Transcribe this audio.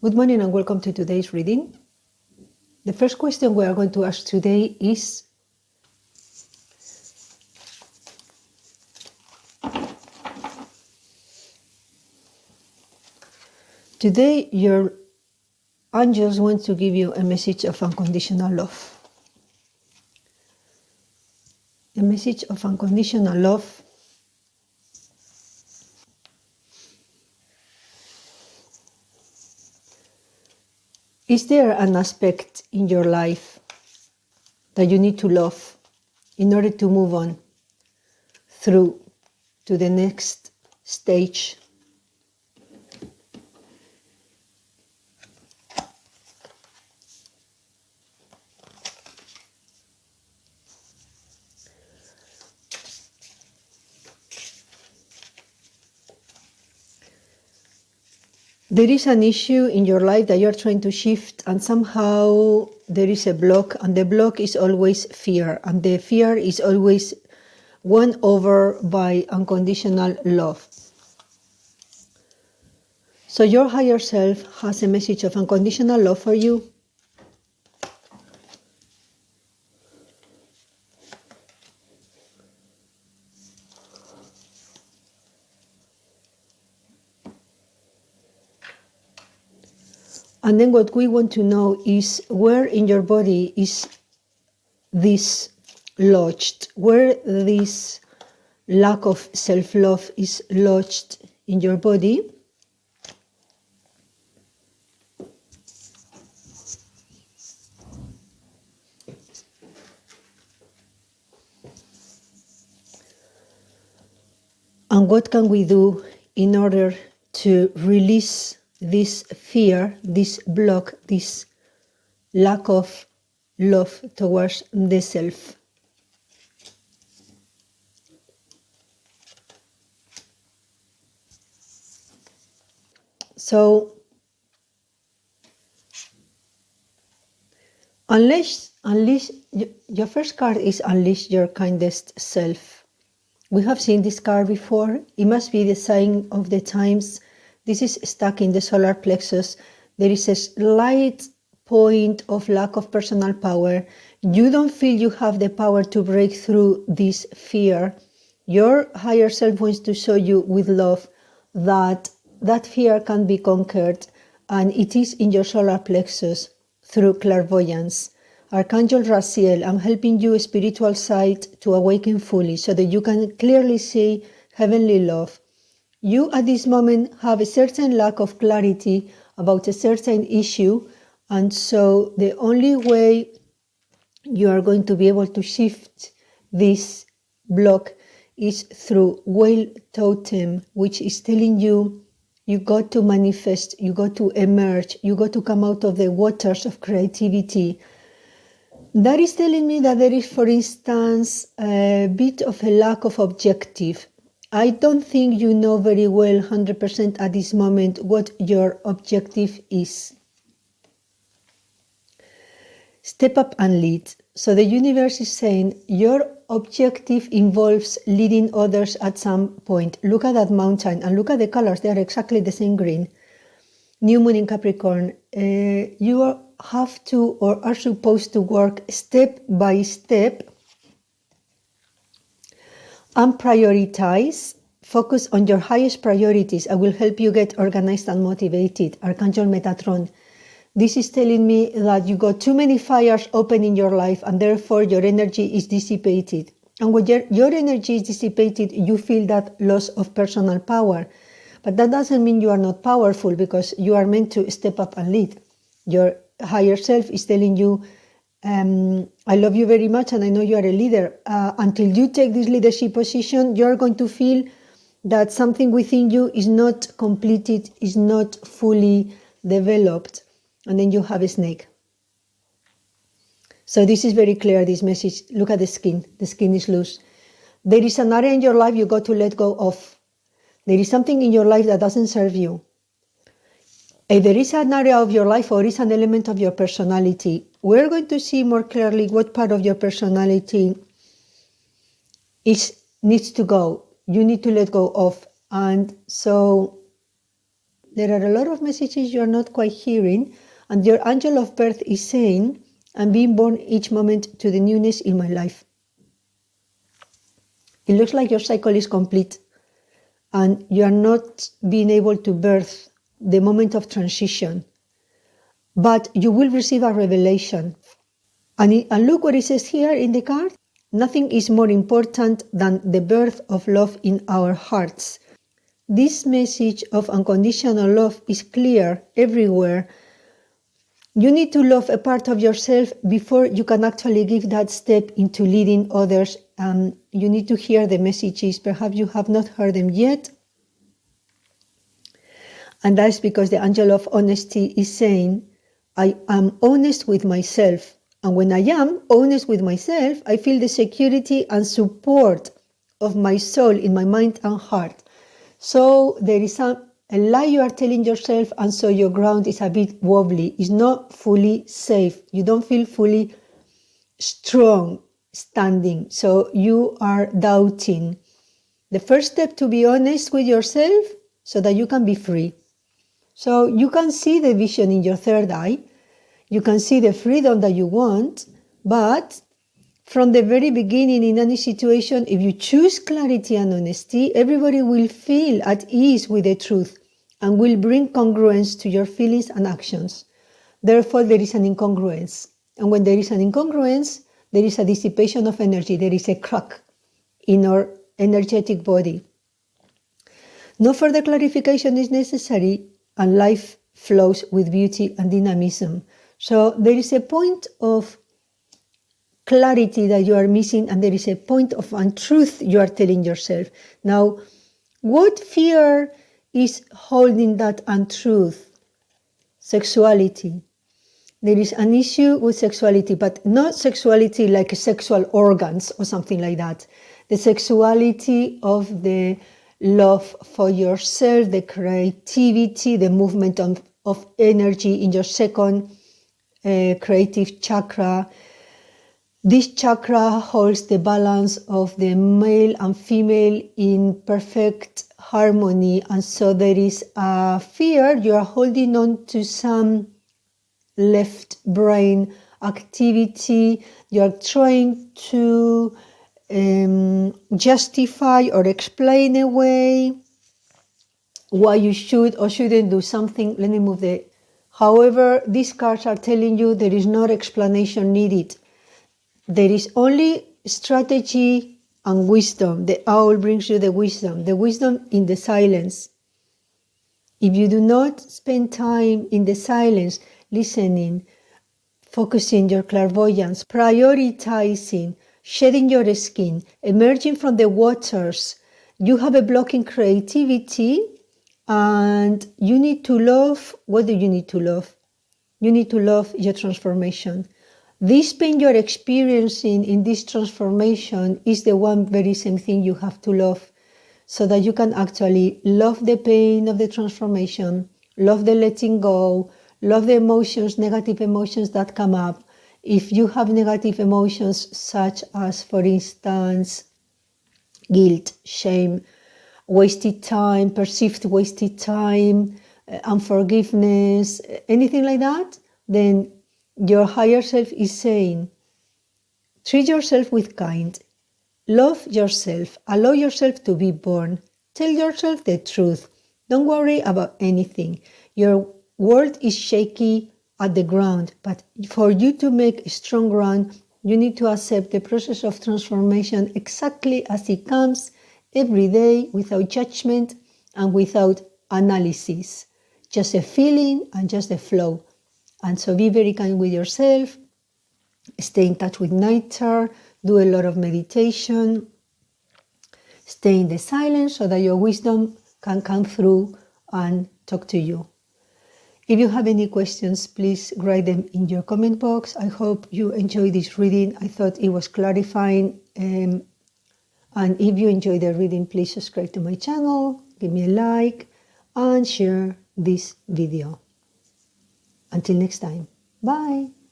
Good morning and welcome to today's reading. The first question we are going to ask today is, today your angels want to give you a message of unconditional love. A message of unconditional love. Is there an aspect in your life that you need to love in order to move on through to the next stage? There is an issue in your life that you're trying to shift, and somehow there is a block, and the block is always fear, and the fear is always won over by unconditional love. So your higher self has a message of unconditional love for you. And then what we want to know is where in your body is this lodged, where this lack of self-love is lodged in your body. And what can we do in order to release this fear, this block, this lack of love towards the self? So, unleash, your first card is unleash your kindest self. We have seen this card before. It must be the sign of the times. This is stuck in the solar plexus. There is a slight point of lack of personal power. You don't feel you have the power to break through this fear. Your higher self wants to show you with love that that fear can be conquered, and it is in your solar plexus through clairvoyance. Archangel Raziel, I'm helping you spiritual side to awaken fully so that you can clearly see heavenly love. You at this moment have a certain lack of clarity about a certain issue, and so the only way you are going to be able to shift this block is through whale totem, which is telling you you got to manifest, you got to emerge, you got to come out of the waters of creativity. That is telling me that there is, for instance, a bit of a lack of objective. I don't think you know very well 100% at this moment what your objective is. Step up and lead. So the universe is saying your objective involves leading others at some point. Look at that mountain and look at the colors. They are exactly the same green. New moon in Capricorn. You have to or are supposed to work step by step and prioritize. Focus on your highest priorities. I will help you get organized and motivated. Archangel Metatron. This is telling me that you got too many fires open in your life and therefore your energy is dissipated. And when your energy is dissipated, you feel that loss of personal power. But that doesn't mean you are not powerful, because you are meant to step up and lead. Your higher self is telling you, I love you very much and I know you are a leader. Until you take this leadership position, you're going to feel that something within you is not completed, is not fully developed. And then you have a snake. So this is very clear, this message. Look at the skin. The skin is loose. There is an area in your life you got to let go of. There is something in your life that doesn't serve you. If there is an area of your life or is an element of your personality, we're going to see more clearly what part of your personality needs to go. You need to let go of. And so There are a lot of messages you are not quite hearing, and your angel of birth is saying, I'm being born each moment to the newness in my life. It looks like your cycle is complete, and you are not being able to birth the moment of transition. But you will receive a revelation. And look what it says here in the card. Nothing is more important than the birth of love in our hearts. This message of unconditional love is clear everywhere. You need to love a part of yourself before you can actually give that step into leading others. You need to hear the messages. Perhaps you have not heard them yet. And that's because the angel of honesty is saying, I am honest with myself. And when I am honest with myself, I feel the security and support of my soul in my mind and heart. So there is a lie you are telling yourself, and so your ground is a bit wobbly. It's not fully safe. You don't feel fully strong standing. So you are doubting. The first step to be honest with yourself so that you can be free. So you can see the vision in your third eye. You can see the freedom that you want, but from the very beginning in any situation, if you choose clarity and honesty, everybody will feel at ease with the truth and will bring congruence to your feelings and actions. Therefore, there is an incongruence. And when there is an incongruence, there is a dissipation of energy. There is a crack in our energetic body. No further clarification is necessary, and life flows with beauty and dynamism. So there is a point of clarity that you are missing, and there is a point of untruth you are telling yourself. Now, what fear is holding that untruth? Sexuality. There is an issue with sexuality, but not sexuality like sexual organs or something like that. The sexuality of the love for yourself, the creativity, the movement of energy in your second creative chakra. This chakra holds the balance of the male and female in perfect harmony, and so there is a fear. You are holding on to some left brain activity. You are trying to justify or explain away why you should or shouldn't do something. Let me move the... However, these cards are telling you there is no explanation needed. There is only strategy and wisdom. The owl brings you the wisdom in the silence. If you do not spend time in the silence, listening, focusing your clairvoyance, prioritizing, shedding your skin, emerging from the waters, you have a block in creativity, and you need to love. What do you need to love? You need to love your transformation. This pain you're experiencing in this transformation is the one very same thing you have to love, so that you can actually love the pain of the transformation, love the letting go, love the emotions, negative emotions that come up. If you have negative emotions such as, for instance, guilt, shame, wasted time, perceived wasted time, unforgiveness, anything like that, then your higher self is saying, treat yourself with kind, love yourself, allow yourself to be born, tell yourself the truth, don't worry about anything. Your world is shaky at the ground, but for you to make a strong ground, you need to accept the process of transformation exactly as it comes every day, without judgment and without analysis. Just a feeling and just a flow. And so be very kind with yourself, stay in touch with nature, do a lot of meditation, stay in the silence so that your wisdom can come through and talk to you. If you have any questions, please write them in your comment box. I hope you enjoyed this reading. I thought it was clarifying. And if you enjoyed the reading, please subscribe to my channel, give me a like, and share this video. Until next time, bye.